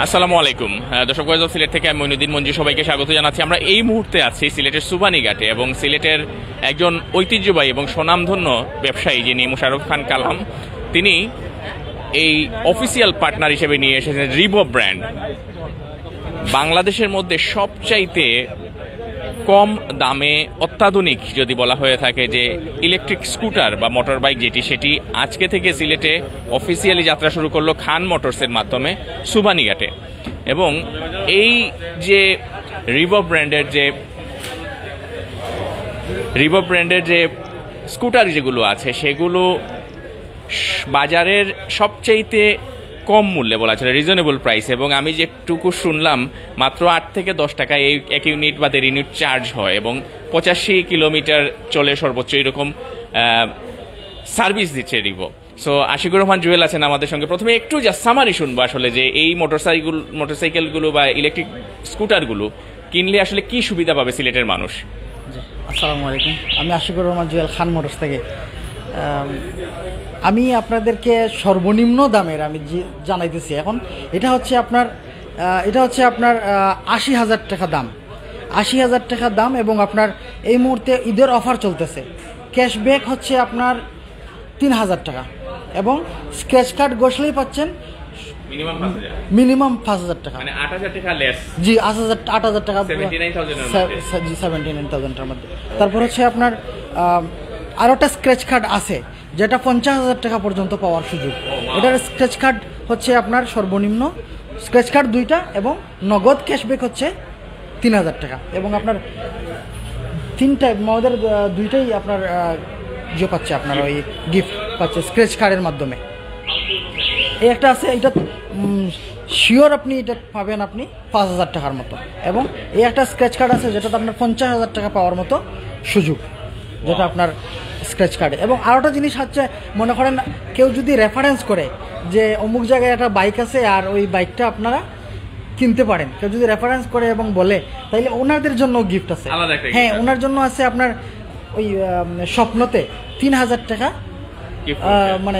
আসসালামু আলাইকুম দর্শক গজল সিলেট থেকে আমি মইনুদ্দিন মঞ্জু সবাইকে স্বাগত জানাচ্ছি। আমরা এই মুহূর্তে আছি সিলেটের সুবানীঘাটে এবং সিলেটের একজন ঐতিহ্যবাহী এবং স্বনামধন্য ব্যবসায়ী যিনি মুশারফ খান কালাম, তিনি এই অফিসিয়াল পার্টনার হিসেবে নিয়ে এসেছেন রিভো ব্র্যান্ড। বাংলাদেশের মধ্যে সবচাইতে কম দামে অত্যাধুনিক যদি বলা হয়ে থাকে যে ইলেকট্রিক স্কুটার বা মোটর বাইক যেটি, সেটি আজকে থেকে সিলেটে অফিসিয়ালি যাত্রা শুরু করলো খান মোটরসের মাধ্যমে সুবানীঘাটে। এবং এই যে রিভো ব্র্যান্ডের যে স্কুটার যেগুলো আছে সেগুলো বাজারের সবচাইতে কম মূল্যে বলা চলে, রিজনেবল প্রাইস। এবং আমি যেটুকু শুনলাম মাত্র 8 থেকে 10 টাকা এই এক ইউনিট বা 1.5 ইউনিট চার্জ হয় এবং 85 কিলোমিটার চলে সর্বোচ্চ, এরকম সার্ভিস দিচ্ছে রিভো। সো আশিকুর রহমান জুয়েল আছেন আমাদের সঙ্গে। প্রথমে একটু জাস্ট সামারি শুনবো আসলে যে এই মোটরসাইকেলগুলো বা ইলেকট্রিক স্কুটারগুলো কিনলে আসলে কি সুবিধা পাবে সিলেটের মানুষ। আসসালামু আলাইকুম, আমি আশিকুর রহমান জুয়েল খান মোটরস থেকে। আমি আপনাদেরকে সর্বনিম্ন দামের আমি জানাইতেছি। এখন এটা হচ্ছে আপনার 80,000 টাকা দাম, 80,000 টাকা দাম। এবং আপনার এই মুহূর্তে ঈদের অফার চলতেছে, ক্যাশব্যাক হচ্ছে আপনার 3,000 টাকা এবং স্ক্র্যাচ কার্ড ঘষলেই পাচ্ছেন মিনিমাম 5,000 টাকা, মানে 8,000 টাকা লেস। জি, 8,000 টাকা, 79,000 মধ্যে। তারপর হচ্ছে আপনার আরও একটা স্ক্র্যাচ কার্ড আছে যেটা 50,000 টাকা পর্যন্ত পাওয়ার সুযোগ। এটার স্ক্র্যাচ কার্ড হচ্ছে আপনার সর্বনিম্ন স্ক্র্যাচ কার্ড 2টা এবং নগদ ক্যাশব্যাক হচ্ছে 3,000 টাকা। এবং আপনার 3টা আমাদের 2টাই আপনার পাচ্ছে, আপনার ওই গিফট পাচ্ছে স্ক্র্যাচ কার্ডের মাধ্যমে। এই একটা আছে, এটা শিওর আপনি এটা পাবেন আপনি 5,000 টাকার মতো। এবং এই একটা স্ক্র্যাচ কার্ড আছে যেটাতে আপনার 50,000 টাকা পাওয়ার মতো সুযোগ, যেটা আপনার স্ক্র্যাচ কার্ডে। এবং আরেকটা জিনিস হচ্ছে, মনে করেন কেউ যদি রেফারেন্স করে যে অমুক জায়গায় একটা বাইক আছে আর ওই বাইকটা আপনারা কিনতে পারেন, কেউ যদি রেফারেন্স করে এবং বলে, তাইলে ওনাদের জন্য গিফট আছে। হ্যাঁ, ওনার জন্য আছে আপনার ওই স্বপ্নতে 3,000 টাকা মানে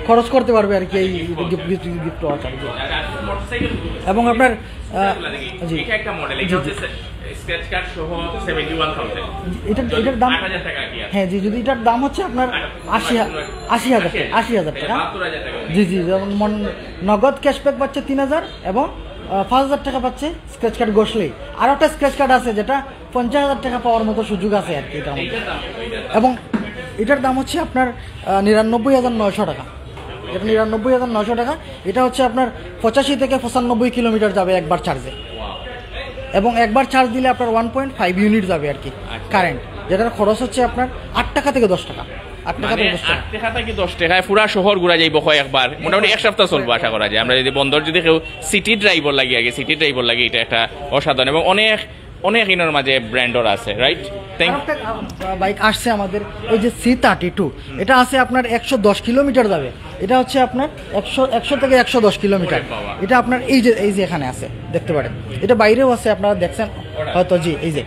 খরচ করতে পারবে আর কি এই গিফট ওয়াচার। এবং আপনার এটার দাম, হ্যাঁ জি, যদি এটার দাম হচ্ছে আপনার 80,000 টাকা। জি জি, যেমন নগদ ক্যাশব্যাক পাচ্ছে 3,000 এবং 5,000 টাকা পাচ্ছে স্ক্র্যাচ কার্ড ঘষলেই। আর একটা স্ক্র্যাচ কার্ড আছে যেটা 50,000 টাকা পাওয়ার মতো সুযোগ আছে আর কি এটার মধ্যে। এবং এটার দাম হচ্ছে আপনার 99,900 টাকা। এটা 99,900 টাকা। এটা হচ্ছে আপনার 85 থেকে 95 কিলোমিটার যাবে একবার চার্জে। এবং একবার চার্জ দিলে আপনার 1.5 ইউনিট যাবে আর কি কারেন্ট, যেটার খরচ হচ্ছে আপনার 8 টাকা থেকে 10 টাকা। 8 টাকা থেকে 10 টাকায় পুরা শহর ঘুরা যাইব একবার, মোটামুটি এক সপ্তাহ চলবো আশা করা যায়। আমরা যদি বন্দর যদি কেউ সিটি ড্রাইভার লাগে, এটা একটা অসাধারণ এবং অনেক ইনোর মাঝে ব্র্যান্ডর আছে, রাইট? বাইক আসছে আমাদের ওই যে C32, এটা আছে আপনার 110 কিলোমিটার যাবে। এটা হচ্ছে আপনার 100 থেকে 110 কিলোমিটার। এটা আপনার এই যে এখানে আছে, দেখতে পারেন। এটা বাইরেও আছে, আপনারা দেখছেন হয়তো। জি, এই যে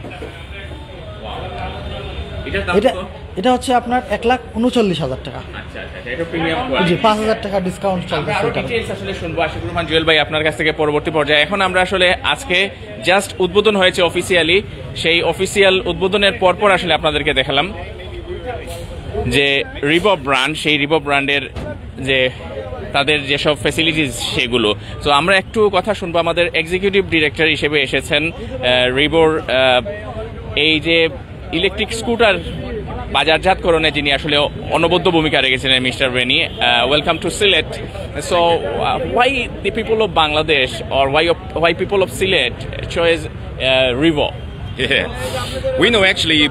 এটা হচ্ছে আপনার 1,39,000 টাকা। জি, 5,000 টাকা ডিসকাউন্ট চলবে। আসলে শুনবো আশিকুর রহমান জুয়েল ভাই আপনার কাছ থেকে পরবর্তী পর্যায়ে। এখন আমরা আসলে আজকে জাস্ট উদ্বোধন হয়েছে অফিসিয়ালি, সেই অফিসিয়াল উদ্বোধনের পরপর আসলে আপনাদেরকে দেখালাম যে রিভো ব্র্যান্ড, সেই রিভো ব্র্যান্ডের যে তাদের যেসব ফ্যাসিলিটিস সেগুলো। তো আমরা একটু কথা শুনবো। আমাদের এক্সিকিউটিভ ডিরেক্টর হিসেবে এসেছেন রিভোর এই যে ইলেকট্রিক স্কুটার বাজারজাতকরণে যিনি আসলে অনবদ্য ভূমিকা রেখেছিলেন, মিস্টার রেনি। Welcome to Sylhet. So why the people of Bangladesh or why people of Silet chose Rivo? Yeah, we know actually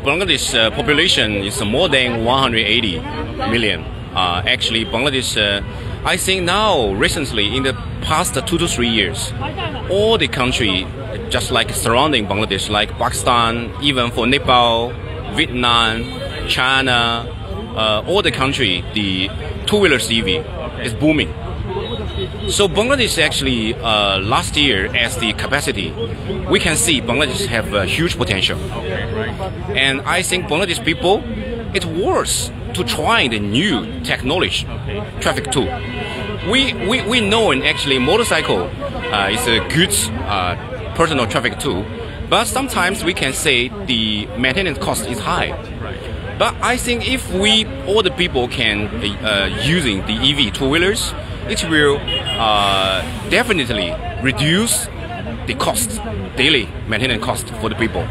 Bangladesh population is more than 180 million. Actually, Bangladesh, I think now recently in the past 2 to 3 years, all the country just like surrounding Bangladesh, like Pakistan, even for Nepal, Vietnam, China, all the country, the two-wheeler CV is booming. So Bangladesh actually last year as the capacity, we can see Bangladesh have a huge potential. And I think Bangladesh people, it's worth to try the new technology, traffic tool. we know and actually motorcycle is a good personal traffic tool, but sometimes we can say the maintenance cost is high. But I think if all the people can using the EV two-wheelers, it will definitely reduce the cost, daily maintenance cost for the people.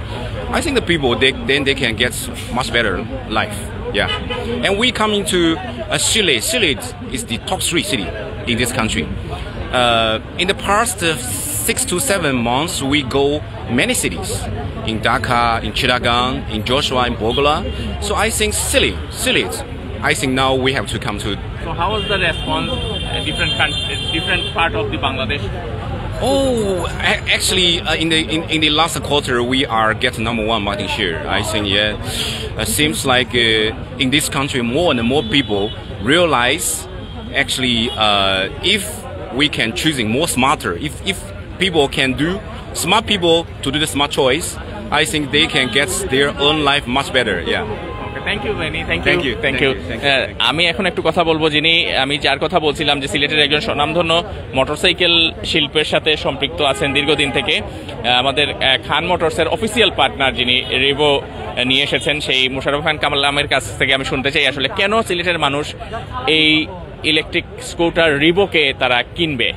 I think the people they can get much better life. Yeah, and we come into Chile. Chile is the top 3 city in this country. In the past 6 to 7 months, we go many cities in Dhaka, in Chittagong, in Joshua, in Bogota. So I think Chile. I think now we have to come to. So how was the response? Different part of the Bangladesh. Oh, actually, in the last quarter, we are getting #1 market share. I think seems like in this country more and more people realize actually if we can choosing more smarter, if people can do smart people to do the smart choice, I think they can get their own life much better. Yeah. Thank you Benny, thank you. আমি এখন একটু কথা বলবো আমি যার কথা বলছিলাম যে সিলেটের একজন স্বনামধন্য মোটরসাইকেল শিল্পের সাথে সম্পৃক্ত আছেন দীর্ঘদিন থেকে, আমাদের খান মোটরসের অফিসিয়াল পার্টনার যিনি রিভো নিয়ে এসেছেন, সেই মোশাররফ খান কামালের কাছ থেকে আমি শুনতে চাই আসলে কেন সিলেটের মানুষ এই ইলেকট্রিক স্কুটার রিভোকে তারা কিনবে।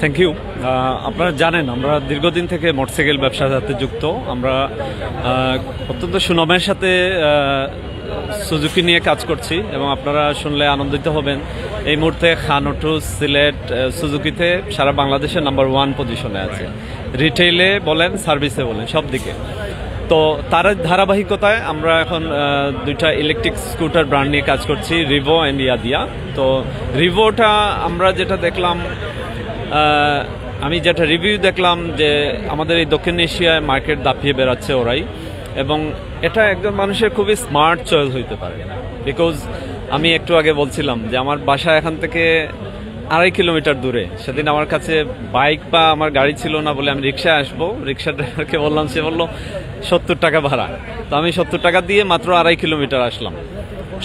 Thank you. আপনারা জানেন আমরা দীর্ঘদিন থেকে মোটরসাইকেল ব্যবসার সাথে যুক্ত। আমরা অত্যন্ত সুনামের সাথে সুজুকি নিয়ে কাজ করছি এবং আপনারা শুনলে আনন্দিত হবেন। এই মুহূর্তে খান অটো সিলেট সুজুকিতে সারা বাংলাদেশের #1 পজিশনে আছে, রিটেইলে বলেন সার্ভিসে বলেন সব দিকে। তো তার ধারাবাহিকতায় আমরা এখন 2টা ইলেকট্রিক স্কুটার ব্র্যান্ড নিয়ে কাজ করছি, রিভো অ্যান্ড ইয়াদিয়া। তো রিভোটা আমরা যেটা দেখলাম, আমি যেটা রিভিউ দেখলাম যে আমাদের এই দক্ষিণ এশিয়ায় মার্কেট দাপিয়ে বেড়াচ্ছে ওরাই, এবং এটা একজন মানুষের খুবই স্মার্ট চয়েস হইতে পারে। বিকজ আমি একটু আগে বলছিলাম যে আমার বাসা এখান থেকে 2.5 কিলোমিটার দূরে। সেদিন আমার কাছে বাইক বা আমার গাড়ি ছিল না বলে আমি রিক্সায় আসবো, রিক্সা ড্রাইভারকে বললাম, সে বললো 70 টাকা ভাড়া। তো আমি 70 টাকা দিয়ে মাত্র 2.5 কিলোমিটার আসলাম।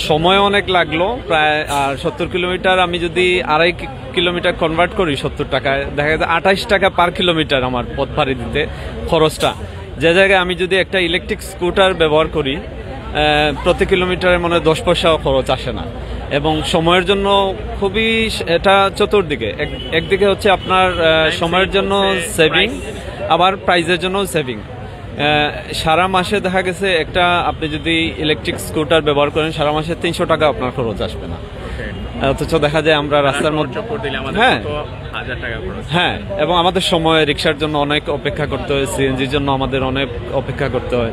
সময় অনেক লাগলো প্রায়, আর 70 কিলোমিটার আমি যদি 2.5 কিলোমিটার কনভার্ট করি 70 টাকায়, দেখা যায় 28 টাকা পার কিলোমিটার আমার পথ ভাড়ি দিতে খরচটা। যে জায়গায় আমি যদি একটা ইলেকট্রিক স্কুটার ব্যবহার করি প্রতি কিলোমিটারে মনে হয় 10 পয়সাও খরচ আসে না, এবং সময়ের জন্য খুবই এটা চতুর্দিকে। একদিকে হচ্ছে আপনার সময়ের জন্য সেভিং, আবার প্রাইসের জন্য সেভিং। সারা মাসে দেখা গেছে একটা আপনি যদি ইলেকট্রিক স্কুটার ব্যবহার করেন সারা মাসে 300 টাকা আপনার খরচ আসবে না, অথচ দেখা যায় আমরা রাস্তার মধ্যে হ্যাঁ, এবং আমাদের সময় রিক্সার জন্য অনেক অপেক্ষা করতে হয়, সিএনজির জন্য আমাদের অনেক অপেক্ষা করতে হয়।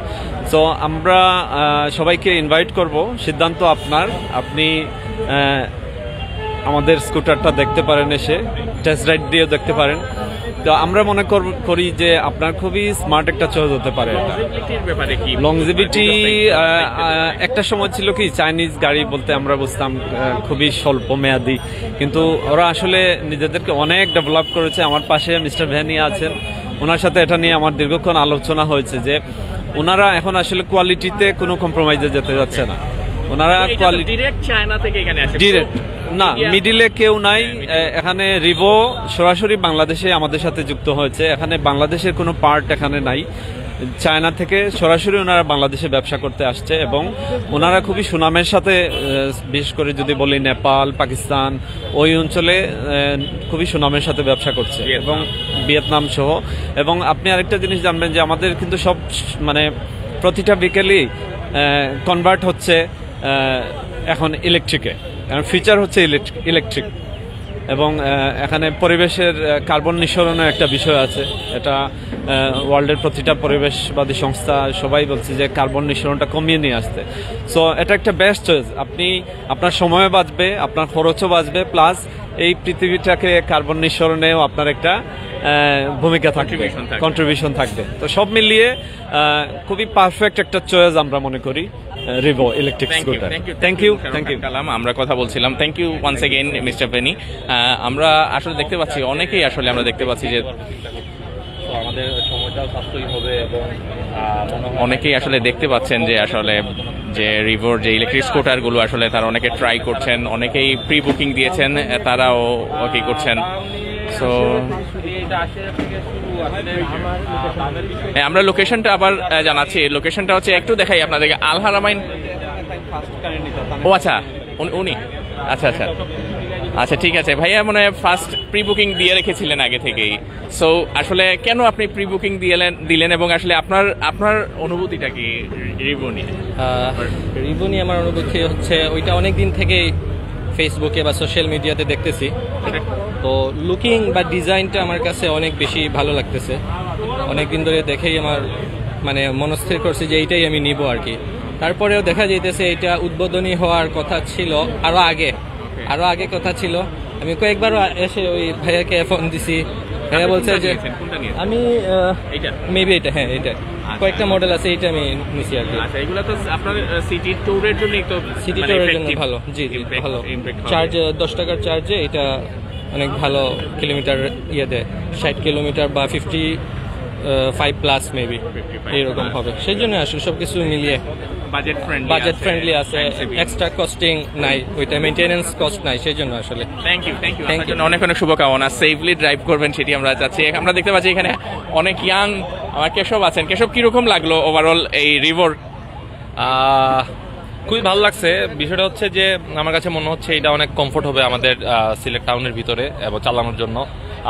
তো আমরা সবাইকে ইনভাইট করব, সিদ্ধান্ত আপনার, আপনি আমাদের স্কুটারটা দেখতে পারেন, এসে টেস্ট রাইড দিয়ে দেখতে পারেন। তো আমরা মনে করি যে আপনার খুবই স্মার্ট একটা চয়েস হতে পারে। লংজিভিটি একটা সময় ছিল কি চাইনিজ গাড়ি বলতে আমরা বুঝতাম খুবই স্বল্প মেয়াদি, কিন্তু ওরা আসলে নিজেদেরকে অনেক ডেভেলপ করেছে। আমার পাশে মিস্টার ভ্যানি আছেন, ওনার সাথে এটা নিয়ে আমার দীর্ঘক্ষণ আলোচনা হয়েছে যে ওনারা এখন আসলে কোয়ালিটিতে কোনো কম্প্রোমাইজে যেতে যাচ্ছে না। ওনারা কোয়ালিটি ডিরেক্ট না, মিডিলে কেউ নাই। এখানে রিভো সরাসরি বাংলাদেশে আমাদের সাথে যুক্ত হয়েছে। এখানে বাংলাদেশের কোনো পার্ট এখানে নাই, চায়না থেকে সরাসরি ওনারা বাংলাদেশে ব্যবসা করতে আসছে, এবং ওনারা খুবই সুনামের সাথে, বিশেষ করে যদি বলি নেপাল, পাকিস্তান, ওই অঞ্চলে খুবই সুনামের সাথে ব্যবসা করছে, এবং ভিয়েতনাম সহ। এবং আপনি আরেকটা জিনিস জানবেন যে আমাদের কিন্তু সব মানে প্রতিটা বিকেলই কনভার্ট হচ্ছে এখন ইলেকট্রিকে, কারণ ফিচার হচ্ছে ইলেকট্রিক। এবং এখানে পরিবেশের কার্বন নিঃসরণের একটা বিষয় আছে, এটা ওয়ার্ল্ডের প্রতিটা পরিবেশবাদী সংস্থা সবাই বলছে যে কার্বন নিঃসরণটা কমিয়ে নিয়ে আসতে। সো এটা একটা বেস্ট চয়েস, আপনার সময়ও বাঁচবে, আপনার খরচও বাঁচবে, প্লাস এই পৃথিবীটাকে কার্বন নিঃসরণেও আপনার একটা ভূমিকা থাকবে, কন্ট্রিবিউশন থাকবে। তো সব মিলিয়ে খুবই পারফেক্ট একটা চয়েস আমরা মনে করি রিভো electric scooter. Thank you Kalam. আমরা কথা বলছিলাম। Thank you once again mister Benny. আমরা আসলে দেখতে পাচ্ছি অনেকেই আমরা দেখতে পাচ্ছি যে আমাদের সময়টাও সাশ্রয়ী হবে, এবং অনেকেই আসলে দেখতে পাচ্ছেন যে আসলে যে রিভোর যে ইলেকট্রিক স্কুটারগুলো আসলে তারা অনেকে ট্রাই করছেন, অনেকেই প্রি বুকিং দিয়েছেন, তারাও কি করছেন। সো আমরা লোকেশনটা আবার জানাচ্ছি। লোকেশনটা হচ্ছে একটু দেখাই আপনাদেরকে, আল হারামাইন। ও আচ্ছা, উনি আচ্ছা আচ্ছা আচ্ছা ঠিক আছে ভাইয়া, মনে হয় ফার্স্ট প্রি বুকিং দিয়ে রেখেছিলেন আগে থেকেই। সো আসলে কেন আপনি প্রি বুকিং দিলেন এবং আসলে আপনার অনুভূতিটা কি রিভিউ নিয়ে? রিভিউ নিয়ে আমার অনুভূতি হচ্ছে ওইটা অনেক দিন থেকেই ফেসবুকে বা সোশ্যাল মিডিয়াতে দেখতেছি, তো লুকিং বা ডিজাইনটা আমার কাছে অনেক বেশি ভালো লাগতেছে। অনেক দিন ধরে দেখেই আমার মানে মনস্থির করছি যে এইটাই আমি নিব আর কি। তারপরেও দেখা যাইতেছে এটা উদ্বোধনী হওয়ার কথা ছিল আরো আগে কথা ছিল। আমি কয়েকবার এসে ওই ভাইয়াকে ফোন দিছি, ভাইয়া বলছে যে আমি মেবি এটা, হ্যাঁ এটা কয়েকটা মডেল আছে, এটা আমি নিছি আর কি। আচ্ছা, এগুলো তো আপনার সিটি ট্যুরের জন্যই তো, সিটি ট্যুরের জন্য ভালো। জি জি ভালো, চার্জ 10 টাকার চার্জে এটা অনেক ভালো কিলোমিটার ইয়ে দেয়, 60 কিলোমিটার বা 55 প্লাস মেবি এরকম হবে। সেই জন্য আসলে সবকিছু মিলিয়ে বাজেট ফ্রেন্ডলি আছে, এক্সট্রা কস্টিং নাই, ওইটা মেইনটেনেন্স কস্ট নাই, সেই জন্য আসলে থ্যাংক ইউ অনেক অনেক শুভকামনা। সেফলি ড্রাইভ করবেন সেটি আমরা চাচ্ছি। আমরা দেখতে পাচ্ছি এখানে অনেক ইয়াং আমার কেশব আছেন। কেশব, কিরকম লাগলো ওভারঅল এই রিভোর? খুবই ভালো লাগছে। বিষয়টা হচ্ছে যে আমার কাছে মনে হচ্ছে এটা অনেক কমফোর্ট হবে আমাদের সিলেট টাউনের ভিতরে এবং চালানোর জন্য।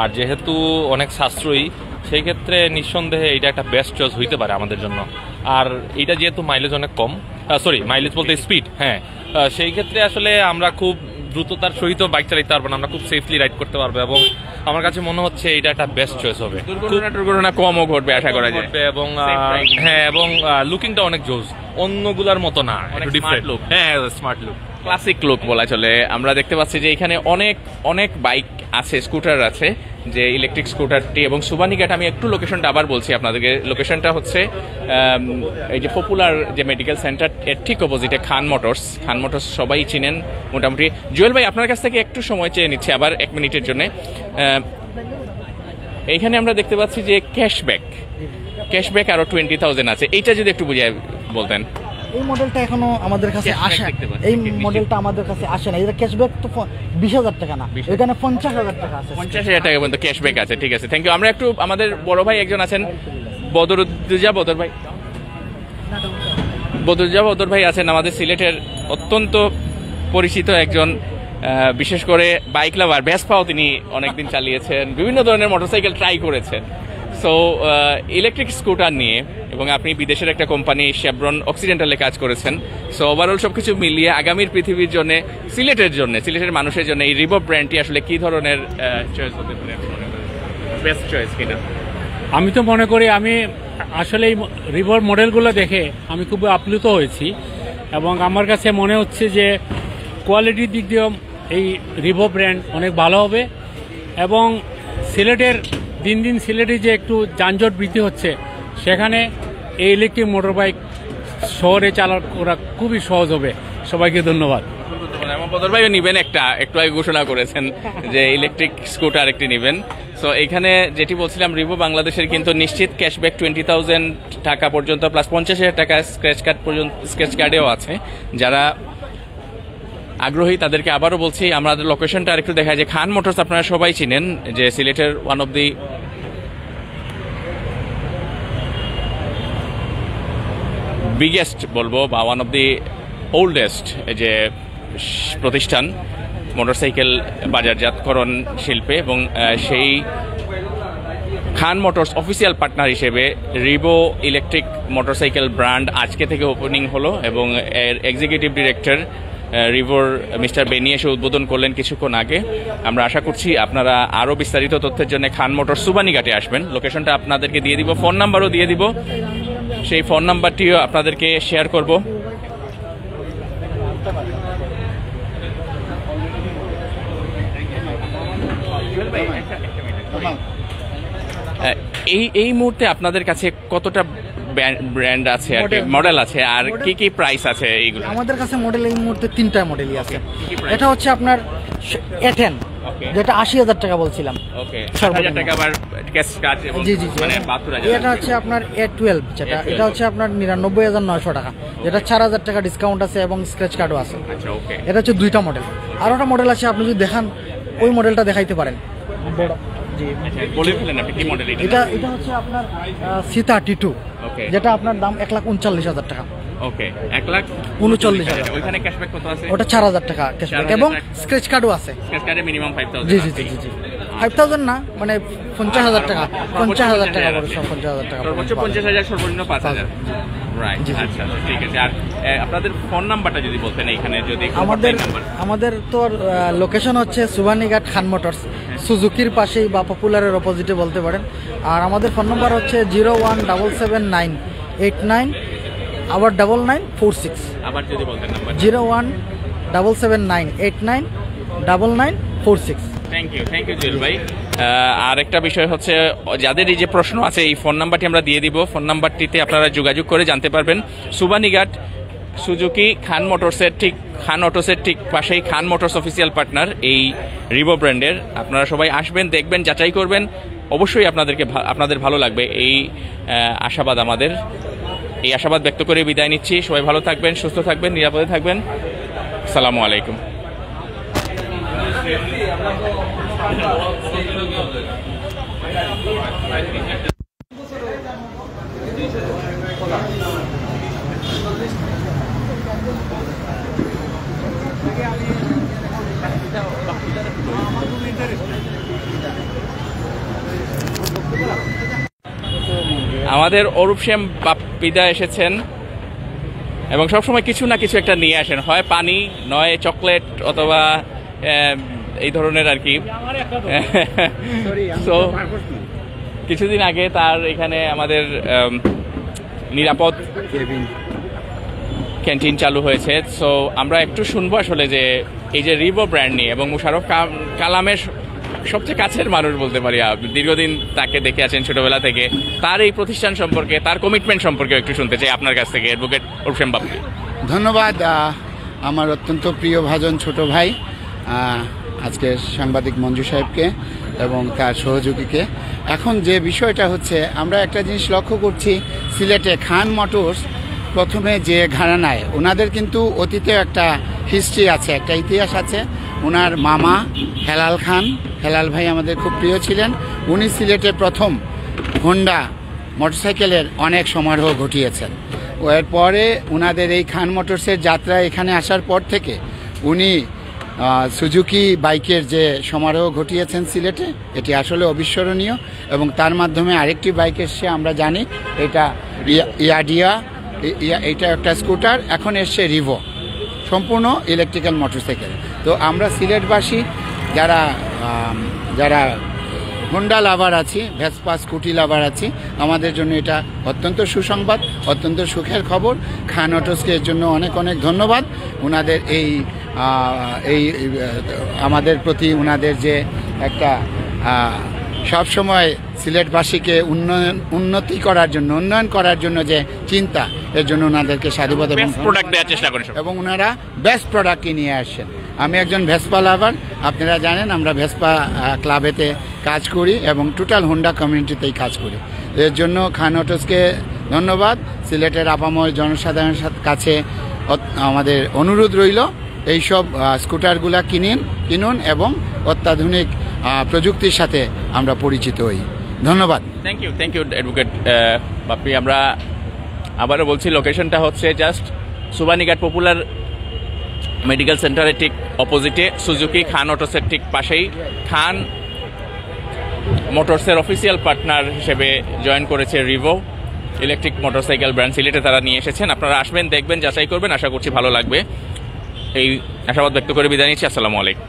আর যেহেতু অনেক সাশ্রয়ী, সেই ক্ষেত্রে নিঃসন্দেহে এটা একটা বেস্ট চয়েস হইতে পারে আমাদের জন্য। আর এটা যেহেতু মাইলেজ অনেক কম, মাইলেজ বলতে স্পিড, হ্যাঁ, সেই ক্ষেত্রে আসলে আমরা খুব দ্রুততার সহিত বাইক চালাতে পারবো না, আমরা খুব সেফলি রাইড করতে পারবো এবং আমার কাছে মনে হচ্ছে এটা একটা বেস্ট চয়েস হবে। দুর্ঘটনা কমও ঘটবে আশা করা যায় এবং হ্যাঁ, এবং লুকিংটা অনেক জোস, অন্যগুলার মতো না, একটু ডিফারেন্ট লুক। হ্যাঁ, স্মার্ট লুক, ক্লাসিক লুক বলা চলে। আমরা দেখতে পাচ্ছি যে এখানে অনেক বাইক আছে, স্কুটার আছে, যে ইলেকট্রিক স্কুটারটি এবং সুবানিঘাট। আমি একটু লোকেশনটা আবার বলছি আপনাদেরকে। লোকেশনটা হচ্ছে এই যে পপুলার যে মেডিকেল সেন্টার, এর ঠিক অপোজিটে খান মোটরস সবাই চিনেন মোটামুটি। জুয়েল ভাই, আপনার কাছ থেকে একটু সময় চেয়ে নিচ্ছি আবার 1 মিনিটের জন্য। এইখানে আমরা দেখতে পাচ্ছি যে ক্যাশব্যাক আরো 20,000 আছে, এইটা যদি একটু বুঝিয়ে বলতেন। এই মডেলটা এখনো আমাদের কাছে আসে, এই মডেলটা আমাদের কাছে আসে না। এটা ক্যাশব্যাক তো 20,000 টাকা না, এখানে 50,000 টাকা আছে, 50,000 টাকা পর্যন্ত ক্যাশব্যাক আছে। ঠিক আছে, থ্যাংক ইউ। আমরা একটু আমাদের বড় ভাই একজন আছেন, বদর ভাই আছেন, আমাদের সিলেটের অত্যন্ত পরিচিত একজন, বিশেষ করে বাইক লাভার। ভেসপাও তিনি অনেকদিন চালিয়েছেন, বিভিন্ন ধরনের মোটরসাইকেল ট্রাই করেছেন। সো ইলেকট্রিক স্কুটার নিয়ে, এবং আপনি বিদেশের একটা কোম্পানি শেভরন অক্সিডেন্টালে কাজ করেছেন। সো ওভারঅল সবকিছু মিলিয়ে আগামীর পৃথিবীর জন্য, সিলেটের মানুষের জন্য এই রিভো ব্র্যান্ডটি আসলে কি ধরনের চয়েস হতে পারে, বেস্ট চয়েস কিনা? আমি তো মনে করি, আমি আসলে এই রিভোর মডেলগুলো দেখে আমি খুব আপ্লুত হয়েছি এবং আমার কাছে মনে হচ্ছে যে কোয়ালিটির দিক দিয়েও এই রিভো ব্র্যান্ড অনেক ভালো হবে এবং সিলেটের দিন সিলেটে যে একটু যানজট বৃদ্ধি হচ্ছে, সেখানে এই ইলেকট্রিক মোটর বাইক শহরে করা খুবই সহজ হবে। সবাইকে ধন্যবাদ। বদর ভাইও নিবেন একটু আগে ঘোষণা করেছেন যে ইলেকট্রিক স্কুটার একটি নিবেন। সো এখানে যেটি বলছিলাম, রিভো বাংলাদেশের কিন্তু নিশ্চিত ক্যাশব্যাক 20,000 টাকা পর্যন্ত প্লাস 50,000 টাকা স্ক্র্যাচ কার্ডেও আছে। যারা আগ্রহী তাদেরকে আবারও বলছি, আমাদের লোকেশনটা আরেকটু দেখা যায়। খান মোটরস আপনারা সবাই চিনেন, যে সিলেটের ওয়ান অফ দি বিগেস্ট বলবো, বা ওয়ান অফ দি ওল্ডেস্ট যে প্রতিষ্ঠান মোটরসাইকেল বাজারজাতকরণ শিল্পে, এবং সেই খান মোটরস অফিসিয়াল পার্টনার হিসেবে রিভো ইলেকট্রিক মোটরসাইকেল ব্র্যান্ড আজকে থেকে ওপেনিং হলো এবং এর এক্সিকিউটিভ ডিরেক্টর রিভোর মিস্টার বেনি এসে উদ্বোধন করলেন কিছুক্ষণ আগে। আমরা আশা করছি আপনারা আরও বিস্তারিত তথ্যের জন্য খান মোটর সুবানিঘাটে আসবেন। লোকেশনটা আপনাদেরকে দিয়ে দিব, ফোন নাম্বারও দিয়ে দিব, সেই ফোন নাম্বারটিও আপনাদেরকে শেয়ার করব। এই মুহূর্তে আপনাদের কাছে কতটা ব্র্যান্ড আছে, আর মডেল আছে, আর কি কি প্রাইস আছে এইগুলো? আমাদের কাছে মডেল এই মুহূর্তে 3টা মডেলই আছে। এটা হচ্ছে আপনার A10, ওকে যেটা 80,000 টাকা বলছিলাম। ওকে, সর্বনিম্ন। 8,000 টাকা আবার ক্যাশ কার্ড এবং জি জি জি। মানে 72,000 এটা হচ্ছে আপনার A12 যেটা, A12 এটা হচ্ছে আপনার 99,900 টাকা, যেটা 4,000 টাকা ডিসকাউন্ট আছে এবং স্ক্র্যাচ কার্ডও আছে। আচ্ছা ওকে, এটা হচ্ছে দুইটা মডেল। আরও একটা মডেল আছে, আপনি যদি দেখান ওই মডেলটা দেখাইতে পারেন। বড় জি, আচ্ছা বলে ফেলেন আপনি কি মডেল এটা এটা হচ্ছে আপনার C32, ওকে যেটা আপনার দাম 1,39,000 টাকা। ওকে, 1,39,000 ওইখানে ক্যাশব্যাক কত আছে? ওটা 4,000 টাকা ক্যাশব্যাক 4,000 এবং টাকা। স্ক্র্যাচ কার্ডও আছে। স্ক্র্যাচ কার্ডে মিনিমাম 5,000 জি জি জি জি জি 5,000 না, মানে 50,000 টাকা, 50,000 টাকা করে, সব 50,000 টাকা সর্বোচ্চ 50,000, সর্বনিম্ন 5,000। রাইট, আচ্ছা ঠিক আছে। আর আপনাদের ফোন নাম্বারটা যদি বলতেন এখানে, যদি আমাদের তো লোকেশন হচ্ছে সুবানীঘাট খান মোটরস, সুজুকির পাশেই বা পপুলারের অপোজিটে বলতে পারেন। আর আমাদের ফোন নাম্বার হচ্ছে 0177989 আবার 9946। আবার যদি বলতেন নাম্বার। 0177989 থ্যাংক ইউ জুয়েল ভাই। আর একটা বিষয় হচ্ছে, যাদের এই যে প্রশ্ন আছে, এই ফোন নাম্বারটি আমরা দিয়ে দিব। ফোন নাম্বারটিতে আপনারা যোগাযোগ করে জানতে পারবেন। সুবানীঘাট সুজুকি খান অটোসের ঠিক পাশেই খান মোটরস অফিসিয়াল পার্টনার এই রিভো ব্র্যান্ডের। আপনারা সবাই আসবেন, দেখবেন, যাচাই করবেন, অবশ্যই আপনাদের ভালো লাগবে। এই আশাবাদ আমাদের, এই আশাবাদ ব্যক্ত করে বিদায় নিচ্ছি। সবাই ভালো থাকবেন, সুস্থ থাকবেন, নিরাপদে থাকবেন। আসসালামু আলাইকুম। আমাদের অরূপ শ্যাম বাপ্পিদা এসেছেন এবং সবসময় কিছু না কিছু একটা নিয়ে আসেন, হয় পানি, নয় চকলেট, অথবা এই ধরনের আর কি। সো কিছুদিন আগে তার এখানে আমাদের নিরাপদ ক্যান্টিন চালু হয়েছে। সো আমরা একটু শুনবো আসলে যে এই যে রিভো ব্র্যান্ড নিয়ে, এবং মুশারফ কালামের সবচেয়ে কাছের মানুষ বলতে পারি, দীর্ঘদিন তাকে দেখে আছেন ছোটবেলা থেকে, তার এই প্রতিষ্ঠান সম্পর্কে, তার কমিটমেন্ট সম্পর্কে একটু শুনতে চাই আপনার কাছ থেকে, অ্যাডভোকেট অরূপ শ্যাম বাপ্পি। ধন্যবাদ আমার অত্যন্ত প্রিয় ভাজন ছোট ভাই আজকে সাংবাদিক মঞ্জু সাহেবকে এবং তার সহযোগীকে। এখন যে বিষয়টা হচ্ছে, আমরা একটা জিনিস লক্ষ্য করছি, সিলেটে খান মোটরস প্রথমে যে ঘরানায়, ওনাদের কিন্তু অতীতে একটা হিস্ট্রি আছে, একটা ইতিহাস আছে। ওনার মামা হেলাল ভাই আমাদের খুব প্রিয় ছিলেন। উনি সিলেটে প্রথম হোন্ডা মোটরসাইকেলের অনেক সমারোহ ঘটিয়েছেন। এরপরে ওনাদের এই খান মোটরসের যাত্রা এখানে আসার পর থেকে উনি সুজুকি বাইকের যে সমারোহ ঘটিয়েছেন সিলেটে, এটি আসলে অবিস্মরণীয়। এবং তার মাধ্যমে আরেকটি বাইক এসছে, আমরা জানি এটা ইয়াডিয়া, এটা একটা স্কুটার, এখন এসছে রিভো, সম্পূর্ণ ইলেকট্রিক্যাল মোটরসাইকেল। তো আমরা সিলেটবাসী যারা হোন্ডা লাভার আছি, ভেসপা স্কুটি লাভার আছি, আমাদের জন্য এটা অত্যন্ত সুসংবাদ, অত্যন্ত সুখের খবর। খান অটোসকে এর জন্য অনেক অনেক ধন্যবাদ। ওনাদের এই আমাদের প্রতি ওনাদের যে একটা সবসময় সিলেটবাসীকে উন্নয়ন করার জন্য যে চিন্তা, এর জন্য ওনাদেরকে সাধুবাদ এবং ওনারা বেস্ট প্রোডাক্টই নিয়ে আসছেন। আমি একজন ভেসপা লাভার, আপনারা জানেন আমরা ভেসপা ক্লাবেতে কাজ করি এবং টোটাল হোন্ডা কমিউনিটিতেই কাজ করি। এর জন্য খান অটোসকে ধন্যবাদ। সিলেটের আপামর জনসাধারণের কাছে আমাদের অনুরোধ রইল, এইসব স্কুটারগুলা কিনুন এবং অত্যাধুনিক প্রযুক্তির সাথে আমরা পরিচিত হই। ধন্যবাদ। Thank you advocate Bappi. আমরা আবারও বলছি, লোকেশনটা হচ্ছে জাস্ট সুবানীঘাট পপুলার মেডিকেল সেন্টারের ঠিক অপোজিটে, সুজুকি খান অটোসের ঠিক পাশেই। খান মোটরসের অফিসিয়াল পার্টনার হিসেবে জয়েন করেছে রিভো ইলেকট্রিক মোটরসাইকেল ব্র্যান্ড। সিলেটে তারা নিয়ে এসেছেন, আপনারা আসবেন, দেখবেন, যাচাই করবেন, আশা করছি ভালো লাগবে। এই আশাবাদ ব্যক্ত করে বিদায় নিচ্ছি। আসসালামু আলাইকুম।